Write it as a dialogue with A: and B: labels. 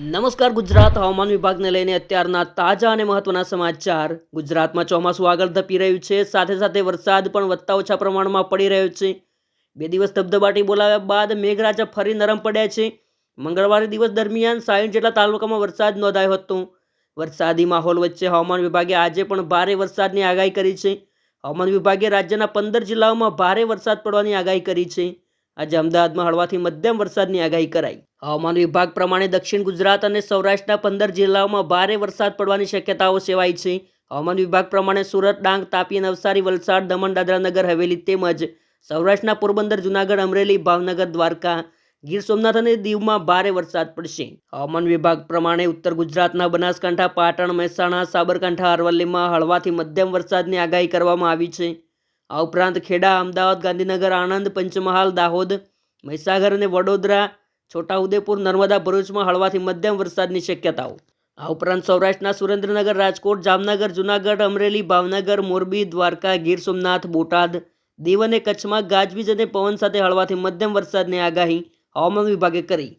A: નમસ્કાર ગુજરાત હવામાન વિભાગને લઈને અત્યારના તાજા અને મહત્વના સમાચાર। ગુજરાતમાં ચોમાસું આગળ ધપી રહ્યું છે, સાથે સાથે વરસાદ પણ વધતા ઓછા પ્રમાણમાં પડી રહ્યો છે। 2 દિવસ ધબધબાટી બોલાવ્યા બાદ મેઘરાજા ફરી નરમ પડ્યા છે। મંગળવારે દિવસ દરમિયાન 60 જેટલા તાલુકામાં વરસાદ નોંધાયો હતો। વરસાદી માહોલ વચ્ચે હવામાન વિભાગે આજે પણ ભારે વરસાદની આગાહી કરી છે। હવામાન વિભાગે રાજ્યના 15 જિલ્લાઓમાં ભારે વરસાદ પડવાની આગાહી કરી છે। આજે અમદાવાદમાં હળવાથી મધ્યમ વરસાદની આગાહી કરાઈ। હવામાન વિભાગ પ્રમાણે દક્ષિણ ગુજરાત અને સૌરાષ્ટ્રના 15 જિલ્લાઓમાં ભારે વરસાદ પડવાની શક્યતાઓ સેવાઈ છે। હવામાન વિભાગ પ્રમાણે સુરત, ડાંગ, તાપી, નવસારી, વલસાડ, દમણ, દાદરા નગર હવેલી તેમજ સૌરાષ્ટ્રના પોરબંદર, જૂનાગઢ, અમરેલી, ભાવનગર, દ્વારકા, ગીર સોમનાથ અને દીવમાં ભારે વરસાદ પડશે। હવામાન વિભાગ પ્રમાણે ઉત્તર ગુજરાતના બનાસકાંઠા, પાટણ, મહેસાણા, સાબરકાંઠા, અરવલ્લીમાં હળવાથી મધ્યમ વરસાદની આગાહી કરવામાં આવી છે। આ ઉપરાંત ખેડા, અમદાવાદ, ગાંધીનગર, આણંદ, પંચમહાલ, દાહોદ, મહીસાગર અને વડોદરા, છોટાઉદેપુર, નર્મદા, ભરૂચમાં હળવાથી મધ્યમ વરસાદની શક્યતાઓ। આ ઉપરાંત સૌરાષ્ટ્રના સુરેન્દ્રનગર, રાજકોટ, જામનગર, જૂનાગઢ, અમરેલી, ભાવનગર, મોરબી, દ્વારકા, ગીર સોમનાથ, બોટાદ, દીવ અને કચ્છમાં ગાજવીજ અને પવન સાથે હળવાથી મધ્યમ વરસાદની આગાહી હવામાન વિભાગે કરી।